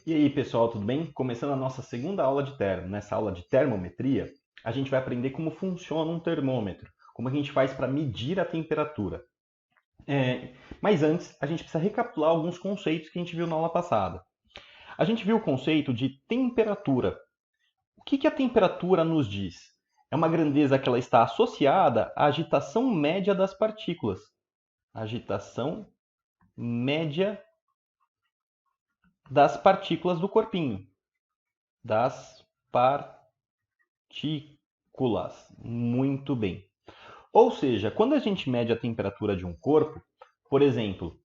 E aí, pessoal, tudo bem? Começando a nossa segunda aula de termo. Nessa aula de termometria, a gente vai aprender como funciona um termômetro, como a gente faz para medir a temperatura. Mas antes, a gente precisa recapitular alguns conceitos que a gente viu na aula passada. A gente viu o conceito de temperatura. O que a temperatura nos diz? É uma grandeza que ela está associada à agitação média das partículas. Agitação média das partículas do corpinho. Das partículas. Muito bem. Ou seja, quando a gente mede a temperatura de um corpo, por exemplo,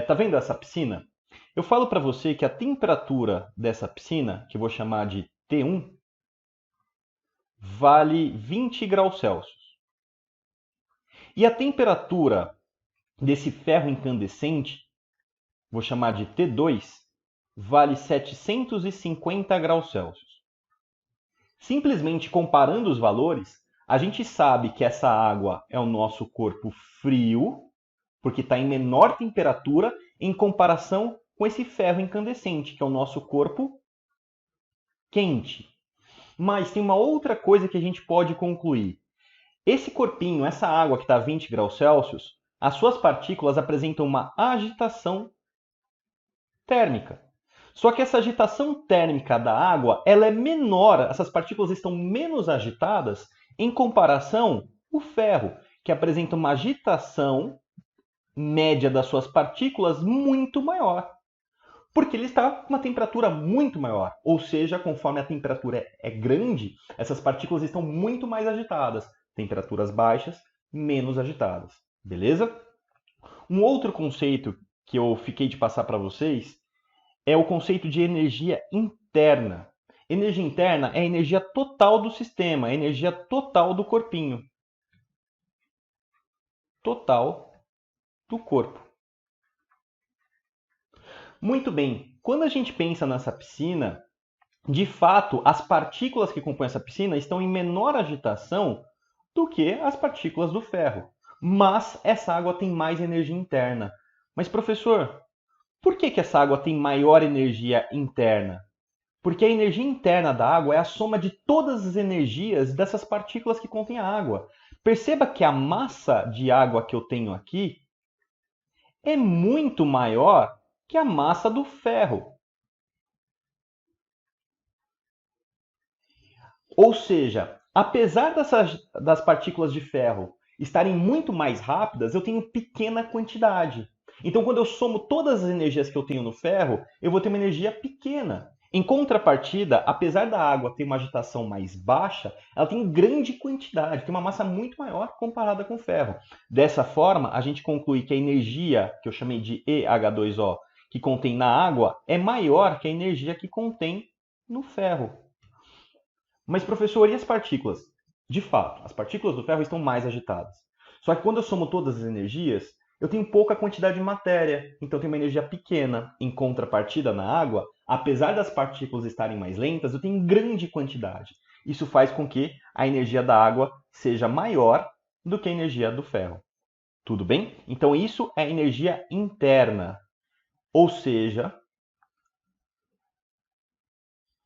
tá vendo essa piscina? Eu falo para você que a temperatura dessa piscina, que eu vou chamar de T1, vale 20 graus Celsius. E a temperatura desse ferro incandescente, vou chamar de T2, vale 750 graus Celsius. Simplesmente comparando os valores, a gente sabe que essa água é o nosso corpo frio, porque está em menor temperatura em comparação com esse ferro incandescente, que é o nosso corpo quente. Mas tem uma outra coisa que a gente pode concluir. Esse corpinho, essa água que está a 20 graus Celsius, as suas partículas apresentam uma agitação térmica. Só que essa agitação térmica da água, ela é menor, essas partículas estão menos agitadas em comparação ao ferro, que apresenta uma agitação média das suas partículas muito maior. Porque ele está com uma temperatura muito maior. Ou seja, conforme a temperatura é grande, essas partículas estão muito mais agitadas. Temperaturas baixas, menos agitadas. Beleza? Um outro conceito que eu fiquei de passar para vocês é o conceito de energia interna. Energia interna é a energia total do sistema, a energia total do corpinho. Total do corpo. Muito bem, quando a gente pensa nessa piscina, de fato, as partículas que compõem essa piscina estão em menor agitação do que as partículas do ferro. Mas essa água tem mais energia interna. Mas, professor, por que essa água tem maior energia interna? Porque a energia interna da água é a soma de todas as energias dessas partículas que contêm a água. Perceba que a massa de água que eu tenho aqui é muito maior que a massa do ferro. Ou seja, apesar das partículas de ferro estarem muito mais rápidas, eu tenho pequena quantidade. Então, quando eu somo todas as energias que eu tenho no ferro, eu vou ter uma energia pequena. Em contrapartida, apesar da água ter uma agitação mais baixa, ela tem grande quantidade, tem uma massa muito maior comparada com o ferro. Dessa forma, a gente conclui que a energia, que eu chamei de EH2O, que contém na água, é maior que a energia que contém no ferro. Mas, professor, e as partículas? De fato, as partículas do ferro estão mais agitadas. Só que quando eu somo todas as energias, eu tenho pouca quantidade de matéria, então eu tenho uma energia pequena. Em contrapartida, na água, apesar das partículas estarem mais lentas, eu tenho grande quantidade. Isso faz com que a energia da água seja maior do que a energia do ferro. Tudo bem? Então isso é energia interna. Ou seja,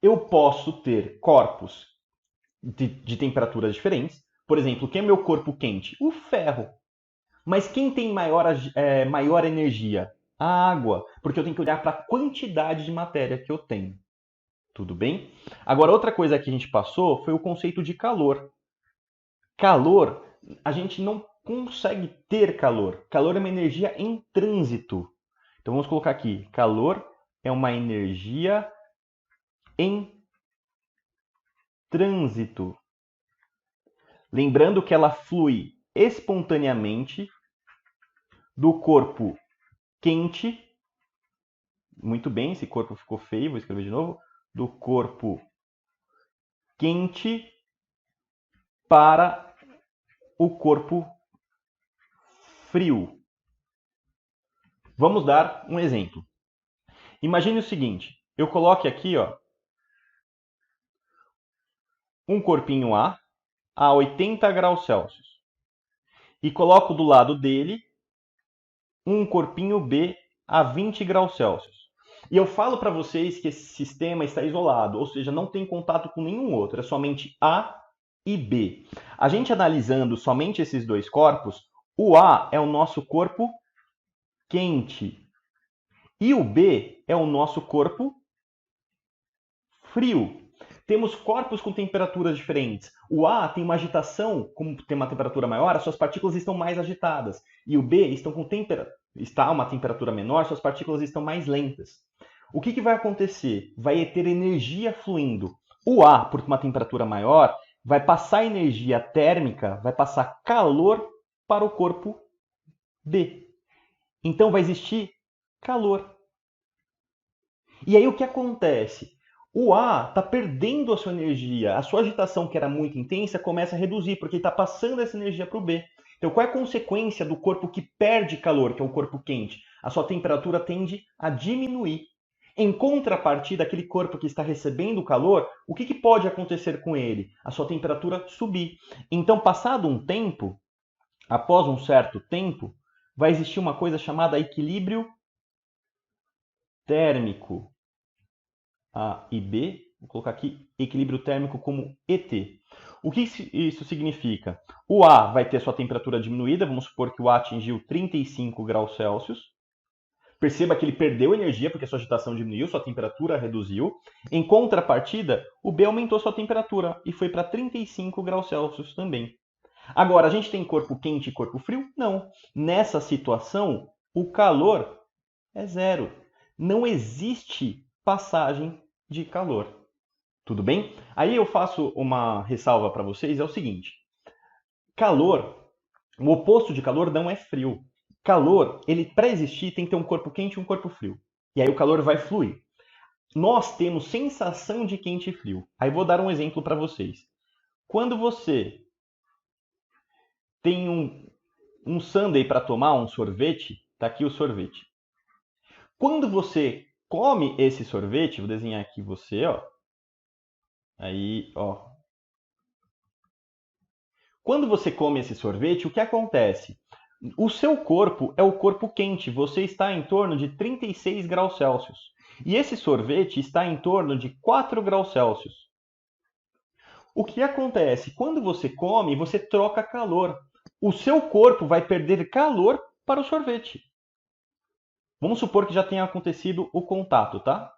eu posso ter corpos de temperaturas diferentes. Por exemplo, quem é meu corpo quente? O ferro. Mas quem tem maior energia? A água, porque eu tenho que olhar para a quantidade de matéria que eu tenho. Tudo bem? Agora, outra coisa que a gente passou foi o conceito de calor. Calor, a gente não consegue ter calor. Calor é uma energia em trânsito. Então, vamos colocar aqui. Calor é uma energia em trânsito. Lembrando que ela flui espontaneamente do corpo quente. Muito bem, esse corpo ficou feio, vou escrever de novo. Do corpo quente para o corpo frio. Vamos dar um exemplo. Imagine o seguinte, eu coloque aqui um corpinho a 80 graus Celsius e coloco do lado dele um corpinho B a 20 graus Celsius. E eu falo para vocês que esse sistema está isolado, ou seja, não tem contato com nenhum outro, é somente A e B. A gente analisando somente esses dois corpos, o A é o nosso corpo quente e o B é o nosso corpo frio. Temos corpos com temperaturas diferentes. O A tem uma agitação, como tem uma temperatura maior, as suas partículas estão mais agitadas. E o B está a uma temperatura menor, suas partículas estão mais lentas. O que vai acontecer? Vai ter energia fluindo. O A, por uma temperatura maior, vai passar energia térmica, vai passar calor para o corpo B. Então vai existir calor. E aí o que acontece? O A está perdendo a sua energia, a sua agitação, que era muito intensa, começa a reduzir, porque ele está passando essa energia para o B. Então, qual é a consequência do corpo que perde calor, que é o corpo quente? A sua temperatura tende a diminuir. Em contrapartida, aquele corpo que está recebendo calor, o que pode acontecer com ele? A sua temperatura subir. Então, passado um tempo, após um certo tempo, vai existir uma coisa chamada equilíbrio térmico. A e B, vou colocar aqui equilíbrio térmico como ET. O que isso significa? O A vai ter sua temperatura diminuída, vamos supor que o A atingiu 35 graus Celsius. Perceba que ele perdeu energia porque sua agitação diminuiu, sua temperatura reduziu. Em contrapartida, o B aumentou sua temperatura e foi para 35 graus Celsius também. Agora, a gente tem corpo quente e corpo frio? Não. Nessa situação, o calor é zero. Não existe passagem de calor. Tudo bem? Aí eu faço uma ressalva para vocês, é o seguinte. Calor, o oposto de calor não é frio. Calor, ele para existir tem que ter um corpo quente e um corpo frio. E aí o calor vai fluir. Nós temos sensação de quente e frio. Aí vou dar um exemplo para vocês. Quando você tem um sundae para tomar, um sorvete, tá aqui o sorvete. Quando você come esse sorvete, vou desenhar aqui você, ó. Aí, ó. Quando você come esse sorvete, o que acontece? O seu corpo é o corpo quente, você está em torno de 36 graus Celsius. E esse sorvete está em torno de 4 graus Celsius. O que acontece? Quando você come, você troca calor. O seu corpo vai perder calor para o sorvete. Vamos supor que já tenha acontecido o contato, tá?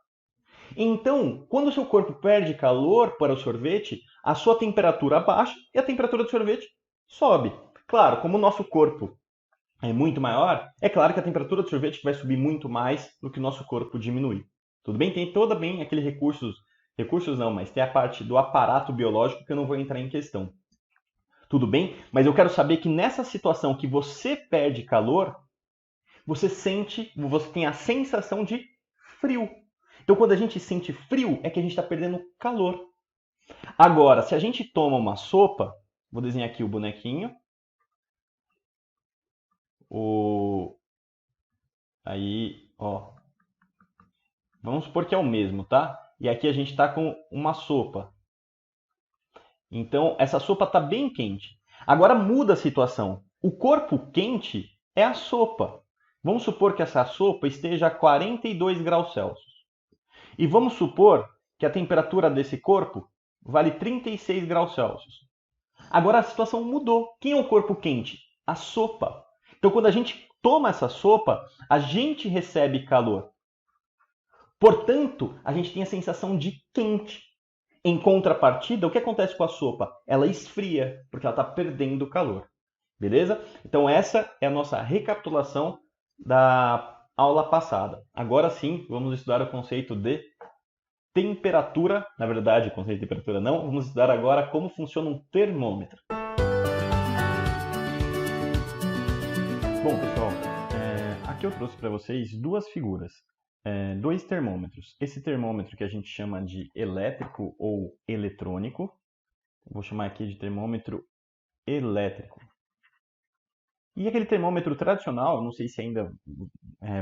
Então, quando o seu corpo perde calor para o sorvete, a sua temperatura baixa e a temperatura do sorvete sobe. Claro, como o nosso corpo é muito maior, é claro que a temperatura do sorvete vai subir muito mais do que o nosso corpo diminuir. Tudo bem? Tem toda bem aqueles recursos não, mas tem a parte do aparato biológico que eu não vou entrar em questão. Tudo bem? Mas eu quero saber que nessa situação que você perde calor, você tem a sensação de frio. Então, quando a gente sente frio, é que a gente está perdendo calor. Agora, se a gente toma uma sopa, vou desenhar aqui o bonequinho. Aí, ó. Vamos supor que é o mesmo, tá? E aqui a gente está com uma sopa. Então, essa sopa está bem quente. Agora muda a situação. O corpo quente é a sopa. Vamos supor que essa sopa esteja a 42 graus Celsius. E vamos supor que a temperatura desse corpo vale 36 graus Celsius. Agora a situação mudou. Quem é o corpo quente? A sopa. Então, quando a gente toma essa sopa, a gente recebe calor. Portanto, a gente tem a sensação de quente. Em contrapartida, o que acontece com a sopa? Ela esfria, porque ela está perdendo calor. Beleza? Então, essa é a nossa recapitulação da aula passada. Agora sim, vamos estudar o conceito de temperatura. Na verdade, o conceito de temperatura não. Vamos estudar agora como funciona um termômetro. Bom, pessoal, aqui eu trouxe para vocês duas figuras. Dois termômetros. Esse termômetro que a gente chama de elétrico ou eletrônico. Vou chamar aqui de termômetro elétrico. E aquele termômetro tradicional, não sei se ainda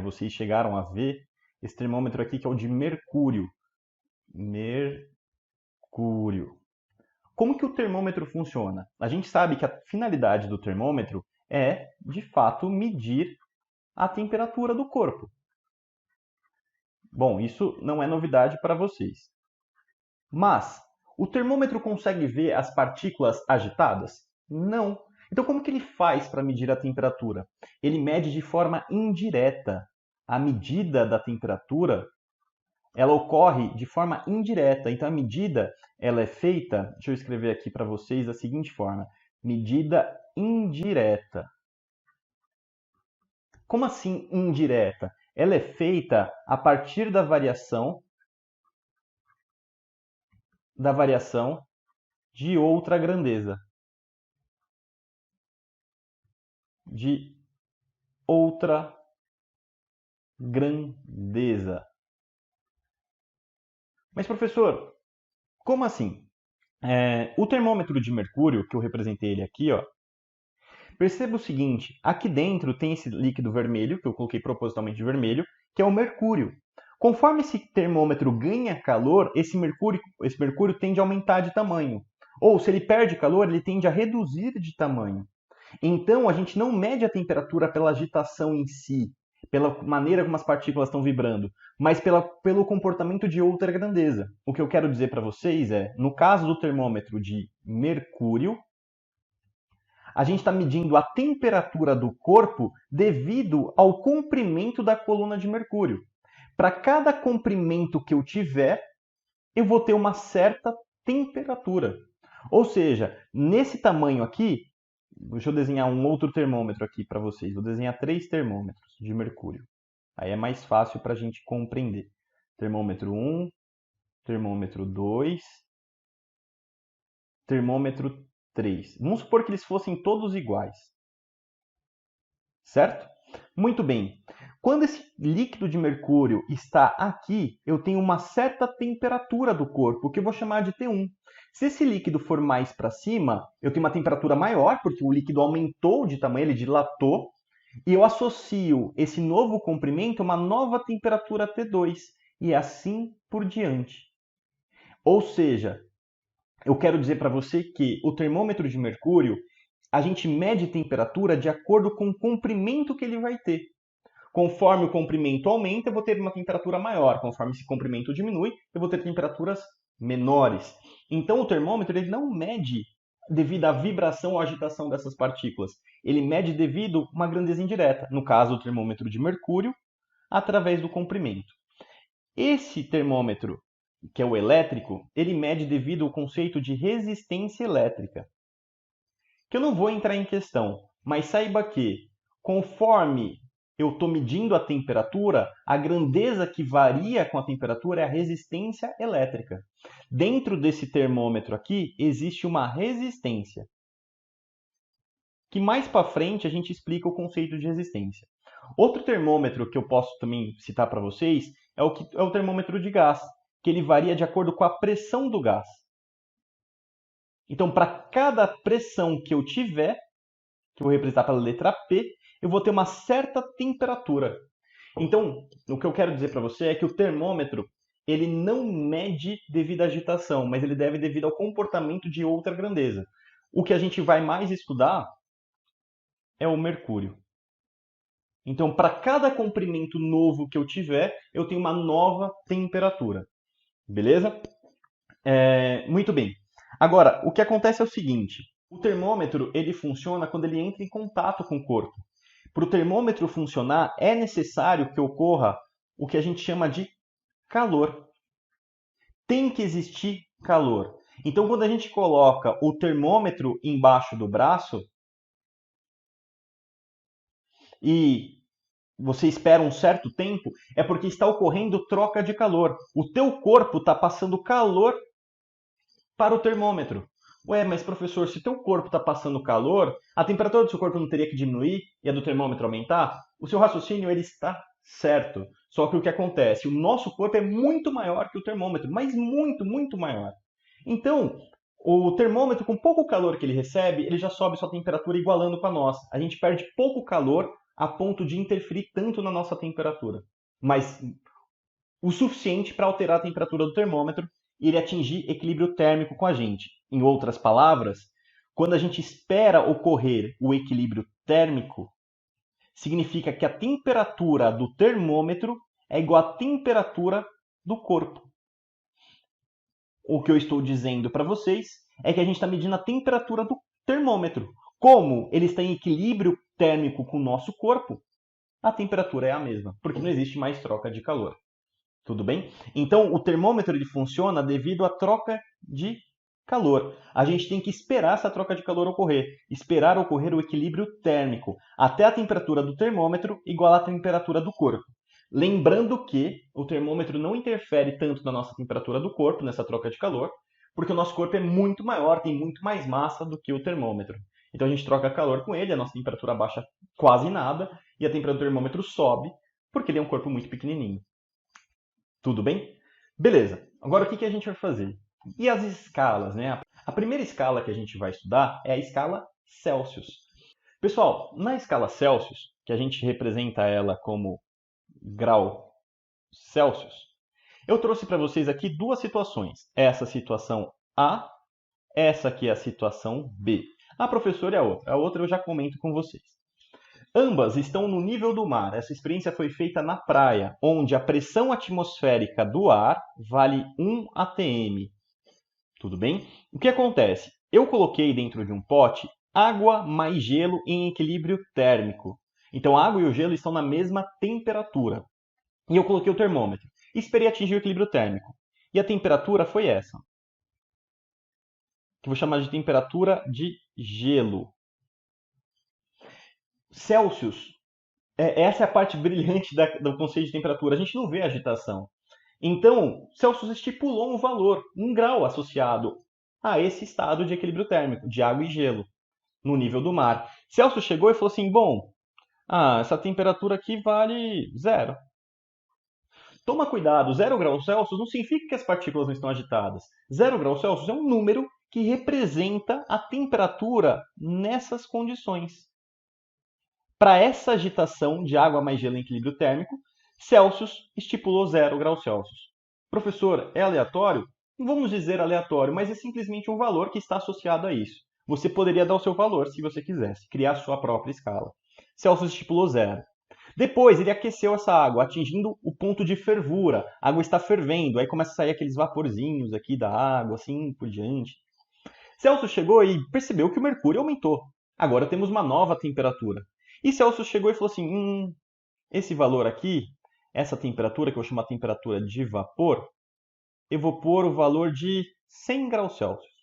vocês chegaram a ver, esse termômetro aqui que é o de mercúrio. Mercúrio. Como que o termômetro funciona? A gente sabe que a finalidade do termômetro é, de fato, medir a temperatura do corpo. Bom, isso não é novidade para vocês. Mas, o termômetro consegue ver as partículas agitadas? Não. Então, como que ele faz para medir a temperatura? Ele mede de forma indireta. A medida da temperatura, ela ocorre de forma indireta. Então, a medida, ela é feita, deixa eu escrever aqui para vocês da seguinte forma: medida indireta. Como assim indireta? Ela é feita a partir da variação de outra grandeza. De outra grandeza. Mas, professor, como assim? O termômetro de mercúrio, que eu representei ele aqui, ó, perceba o seguinte, aqui dentro tem esse líquido vermelho, que eu coloquei propositalmente de vermelho, que é o mercúrio. Conforme esse termômetro ganha calor, esse mercúrio tende a aumentar de tamanho. Ou, se ele perde calor, ele tende a reduzir de tamanho. Então, a gente não mede a temperatura pela agitação em si, pela maneira como as partículas estão vibrando, mas pelo comportamento de outra grandeza. O que eu quero dizer para vocês é, no caso do termômetro de mercúrio, a gente está medindo a temperatura do corpo devido ao comprimento da coluna de mercúrio. Para cada comprimento que eu tiver, eu vou ter uma certa temperatura. Ou seja, nesse tamanho aqui, deixa eu desenhar um outro termômetro aqui para vocês. Vou desenhar 3 termômetros de mercúrio. Aí é mais fácil para a gente compreender. Termômetro 1, termômetro 2, termômetro 3. Vamos supor que eles fossem todos iguais. Certo? Muito bem. Quando esse líquido de mercúrio está aqui, eu tenho uma certa temperatura do corpo, que eu vou chamar de T1. Se esse líquido for mais para cima, eu tenho uma temperatura maior, porque o líquido aumentou de tamanho, ele dilatou, e eu associo esse novo comprimento a uma nova temperatura T2, e assim por diante. Ou seja, eu quero dizer para você que o termômetro de mercúrio, a gente mede temperatura de acordo com o comprimento que ele vai ter. Conforme o comprimento aumenta, eu vou ter uma temperatura maior. Conforme esse comprimento diminui, eu vou ter temperaturas menores. Então, o termômetro ele não mede devido à vibração ou agitação dessas partículas. Ele mede devido a uma grandeza indireta. No caso, o termômetro de mercúrio, através do comprimento. Esse termômetro, que é o elétrico, ele mede devido ao conceito de resistência elétrica, que eu não vou entrar em questão, mas saiba que, conforme eu estou medindo a temperatura, a grandeza que varia com a temperatura é a resistência elétrica. Dentro desse termômetro aqui, existe uma resistência, que mais para frente a gente explica o conceito de resistência. Outro termômetro que eu posso também citar para vocês é o termômetro de gás, que ele varia de acordo com a pressão do gás. Então, para cada pressão que eu tiver, que eu vou representar pela letra P, eu vou ter uma certa temperatura. Então, o que eu quero dizer para você é que o termômetro ele não mede devido à agitação, mas ele deve devido ao comportamento de outra grandeza. O que a gente vai mais estudar é o mercúrio. Então, para cada comprimento novo que eu tiver, eu tenho uma nova temperatura. Beleza? Muito bem. Agora, o que acontece é o seguinte. O termômetro ele funciona quando ele entra em contato com o corpo. Para o termômetro funcionar, é necessário que ocorra o que a gente chama de calor. Tem que existir calor. Então, quando a gente coloca o termômetro embaixo do braço e você espera um certo tempo, é porque está ocorrendo troca de calor. O teu corpo está passando calor para o termômetro. Ué, mas professor, se teu corpo está passando calor, a temperatura do seu corpo não teria que diminuir e a do termômetro aumentar? O seu raciocínio ele está certo. Só que o que acontece? O nosso corpo é muito maior que o termômetro, mas muito, muito maior. Então, o termômetro, com pouco calor que ele recebe, ele já sobe sua temperatura igualando com a nossa. A gente perde pouco calor a ponto de interferir tanto na nossa temperatura. Mas o suficiente para alterar a temperatura do termômetro e ele atingir equilíbrio térmico com a gente. Em outras palavras, quando a gente espera ocorrer o equilíbrio térmico, significa que a temperatura do termômetro é igual à temperatura do corpo. O que eu estou dizendo para vocês é que a gente está medindo a temperatura do termômetro. Como ele está em equilíbrio térmico com o nosso corpo, a temperatura é a mesma, porque não existe mais troca de calor. Tudo bem? Então, o termômetro ele funciona devido à troca de calor. A gente tem que esperar essa troca de calor ocorrer, esperar ocorrer o equilíbrio térmico, até a temperatura do termômetro igual à temperatura do corpo. Lembrando que o termômetro não interfere tanto na nossa temperatura do corpo, nessa troca de calor, porque o nosso corpo é muito maior, tem muito mais massa do que o termômetro. Então a gente troca calor com ele, a nossa temperatura baixa quase nada, e a temperatura do termômetro sobe, porque ele é um corpo muito pequenininho. Tudo bem? Beleza. Agora o que a gente vai fazer? E as escalas, né? A primeira escala que a gente vai estudar é a escala Celsius. Pessoal, na escala Celsius, que a gente representa ela como grau Celsius, eu trouxe para vocês aqui duas situações. Essa situação A, essa aqui é a situação B. A professora é a outra. A outra eu já comento com vocês. Ambas estão no nível do mar. Essa experiência foi feita na praia, onde a pressão atmosférica do ar vale 1 atm. Tudo bem? O que acontece? Eu coloquei dentro de um pote água mais gelo em equilíbrio térmico. Então a água e o gelo estão na mesma temperatura. E eu coloquei o termômetro. Esperei atingir o equilíbrio térmico. E a temperatura foi essa. Que eu vou chamar de temperatura de gelo. Celsius. Essa é a parte brilhante do conceito de temperatura. A gente não vê agitação. Então, Celsius estipulou um valor, um grau associado a esse estado de equilíbrio térmico, de água e gelo, no nível do mar. Celsius chegou e falou assim, bom, essa temperatura aqui vale 0. Toma cuidado, 0 graus Celsius não significa que as partículas não estão agitadas. 0 graus Celsius é um número que representa a temperatura nessas condições. Para essa agitação de água mais gelo em equilíbrio térmico, Celsius estipulou 0 graus Celsius. Professor, é aleatório? Não vamos dizer aleatório, mas é simplesmente um valor que está associado a isso. Você poderia dar o seu valor se você quisesse, criar a sua própria escala. Celsius estipulou 0. Depois, ele aqueceu essa água, atingindo o ponto de fervura. A água está fervendo, aí começa a sair aqueles vaporzinhos aqui da água, assim por diante. Celsius chegou e percebeu que o mercúrio aumentou. Agora temos uma nova temperatura. E Celsius chegou e falou assim, esse valor aqui, essa temperatura, que eu vou chamar de temperatura de vapor, eu vou pôr o valor de 100 graus Celsius.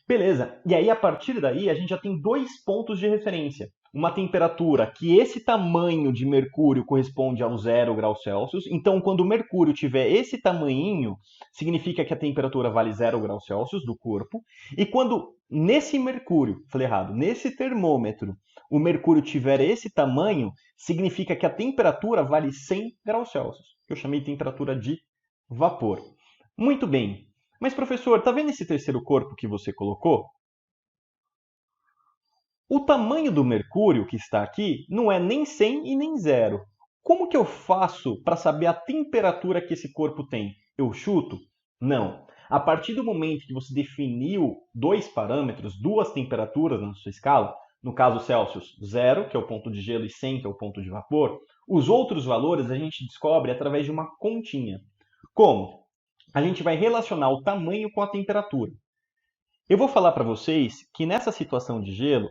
Beleza, e aí a partir daí a gente já tem 2 pontos de referência. Uma temperatura que esse tamanho de mercúrio corresponde ao 0 graus Celsius. Então, quando o mercúrio tiver esse tamanhinho, significa que a temperatura vale 0 graus Celsius do corpo. E quando nesse mercúrio, falei errado, nesse termômetro, o mercúrio tiver esse tamanho, significa que a temperatura vale 100 graus Celsius. Que eu chamei de temperatura de vapor. Muito bem. Mas, professor, está vendo esse terceiro corpo que você colocou? O tamanho do mercúrio que está aqui não é nem 100 e nem 0. Como que eu faço para saber a temperatura que esse corpo tem? Eu chuto? Não. A partir do momento que você definiu 2 parâmetros, 2 temperaturas na sua escala, no caso Celsius 0, que é o ponto de gelo, e 100, que é o ponto de vapor, os outros valores a gente descobre através de uma continha. Como? A gente vai relacionar o tamanho com a temperatura. Eu vou falar para vocês que nessa situação de gelo,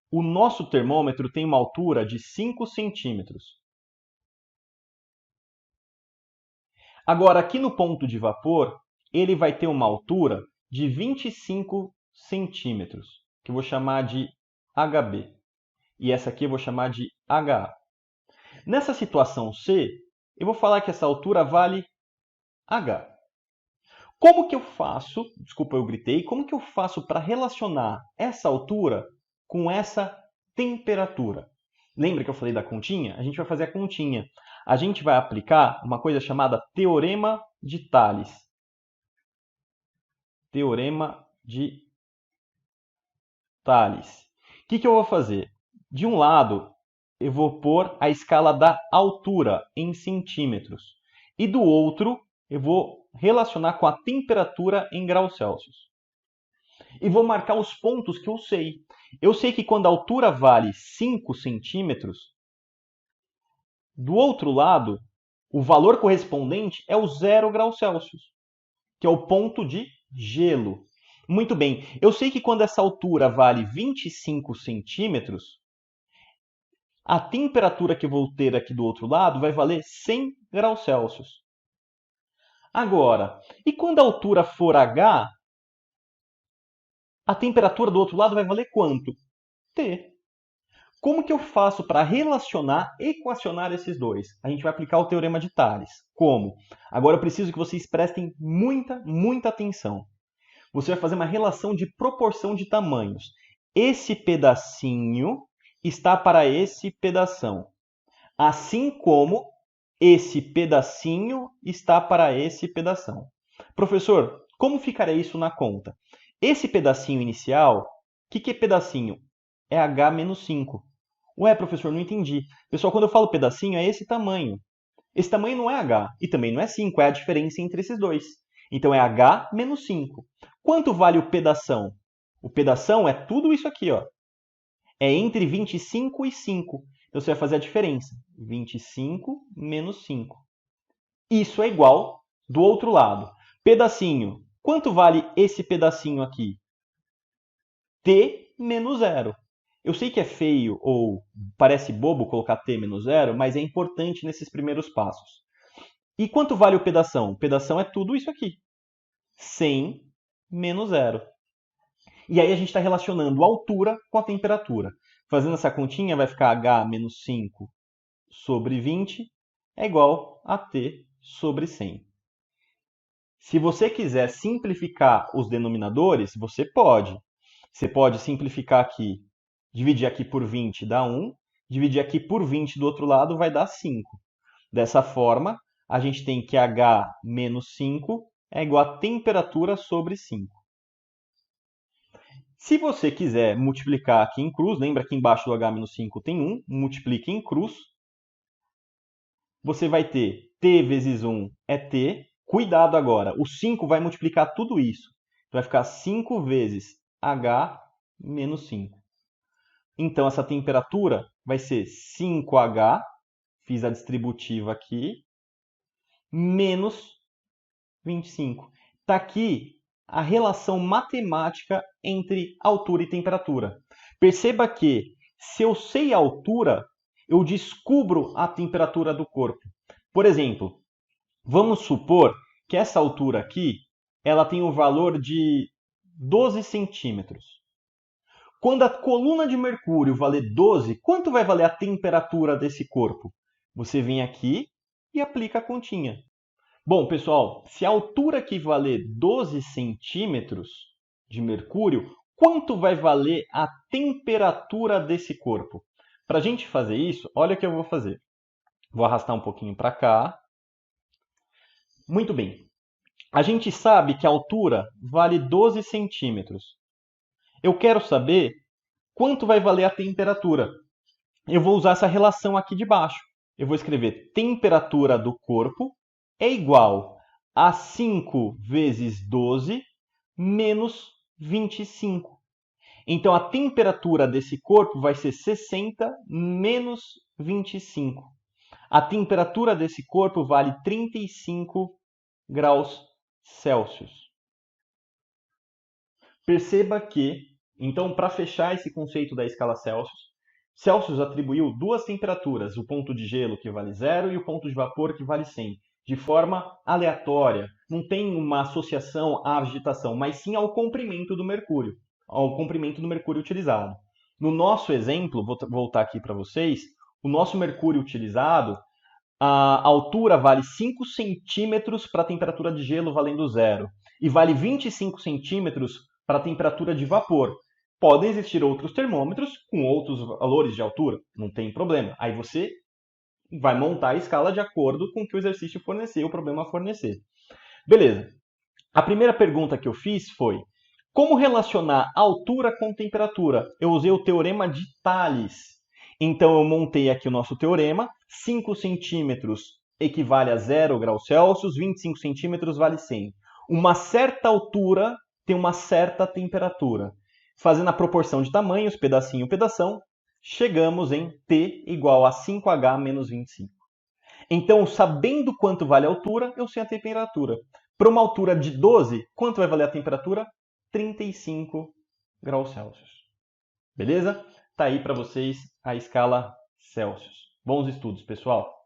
o nosso termômetro tem uma altura de 5 centímetros. Agora, aqui no ponto de vapor, ele vai ter uma altura de 25 centímetros, que eu vou chamar de HB. E essa aqui eu vou chamar de HA. Nessa situação C, eu vou falar que essa altura vale H. Como que eu faço, desculpa eu gritei, como que eu faço para relacionar essa altura com essa temperatura? Lembra que eu falei da continha? A gente vai fazer a continha. A gente vai aplicar uma coisa chamada Teorema de Thales. Teorema de Thales. O que eu vou fazer? De um lado, eu vou pôr a escala da altura em centímetros. E do outro, eu vou relacionar com a temperatura em graus Celsius. E vou marcar os pontos que eu sei. Eu sei que quando a altura vale 5 centímetros, Do outro lado, o valor correspondente é o 0 graus Celsius, que é o ponto de gelo. Muito bem, eu sei que quando essa altura vale 25 centímetros, a temperatura que eu vou ter aqui do outro lado vai valer 100 graus Celsius. Agora, e quando a altura for H, a temperatura do outro lado vai valer quanto? T. Como que eu faço para relacionar, equacionar esses dois? A gente vai aplicar o teorema de Thales. Como? Agora eu preciso que vocês prestem muita atenção. Você vai fazer uma relação de proporção de tamanhos. Esse pedacinho está para esse pedação, assim como esse pedacinho está para esse pedação. Professor, como ficaria isso na conta? Esse pedacinho inicial, o que é pedacinho? É H menos 5. Ué, professor, não entendi. Pessoal, quando eu falo pedacinho, é esse tamanho. Esse tamanho não é H e também não é 5, é a diferença entre esses dois. Então é H menos 5. Quanto vale o pedação? O pedação é tudo isso aqui, ó. É entre 25 e 5. Então você vai fazer a diferença. 25 menos 5. Isso é igual do outro lado. Pedacinho. Quanto vale esse pedacinho aqui? T menos 0. Eu sei que é feio ou parece bobo colocar T menos 0, mas é importante nesses primeiros passos. E quanto vale o pedação? O pedação é tudo isso aqui. 100 menos 0. E aí a gente está relacionando a altura com a temperatura. Fazendo essa continha, vai ficar H menos 5 sobre 20 é igual a T sobre 100. Se você quiser simplificar os denominadores, você pode. Você pode simplificar aqui, dividir aqui por 20 dá 1, dividir aqui por 20 do outro lado vai dar 5. Dessa forma, a gente tem que H menos 5 é igual a temperatura sobre 5. Se você quiser multiplicar aqui em cruz, lembra que embaixo do H menos 5 tem 1, multiplique em cruz. Você vai ter T vezes 1 é T. Cuidado agora, o 5 vai multiplicar tudo isso. Vai ficar 5 vezes H menos 5. Então, essa temperatura vai ser 5H, fiz a distributiva aqui, menos 25. Está aqui a relação matemática entre altura e temperatura. Perceba que, se eu sei a altura, eu descubro a temperatura do corpo. Por exemplo, vamos supor que essa altura aqui ela tem um valor de 12 centímetros. Quando a coluna de mercúrio valer 12, quanto vai valer a temperatura desse corpo? Você vem aqui e aplica a continha. Bom, pessoal, se a altura aqui valer 12 centímetros de mercúrio, quanto vai valer a temperatura desse corpo? Para a gente fazer isso, olha o que eu vou fazer. Vou arrastar um pouquinho para cá. Muito bem. A gente sabe que a altura vale 12 centímetros. Eu quero saber quanto vai valer a temperatura. Eu vou usar essa relação aqui de baixo. Eu vou escrever temperatura do corpo é igual a 5 vezes 12 menos 25. Então, a temperatura desse corpo vai ser 60 menos 25. A temperatura desse corpo vale 35 graus Celsius. Perceba que, então, para fechar esse conceito da escala Celsius, Celsius atribuiu duas temperaturas, o ponto de gelo que vale 0 e o ponto de vapor que vale 100, de forma aleatória. Não tem uma associação à agitação, mas sim ao comprimento do mercúrio, utilizado. No nosso exemplo, vou voltar aqui para vocês, o nosso mercúrio utilizado, a altura vale 5 centímetros para a temperatura de gelo valendo 0 e vale 25 centímetros para a temperatura de vapor. Podem existir outros termômetros com outros valores de altura, não tem problema. Aí você vai montar a escala de acordo com o que o exercício fornecer, o problema fornecer. Beleza. A primeira pergunta que eu fiz foi: como relacionar altura com temperatura? Eu usei o teorema de Thales. Então, eu montei aqui o nosso teorema. 5 centímetros equivale a 0 graus Celsius, 25 centímetros vale 100. Uma certa altura tem uma certa temperatura. Fazendo a proporção de tamanhos, pedacinho, pedação, chegamos em T igual a 5H menos 25. Então, sabendo quanto vale a altura, eu sei a temperatura. Para uma altura de 12, quanto vai valer a temperatura? 35 graus Celsius. Beleza? Tá aí para vocês a escala Celsius. Bons estudos, pessoal!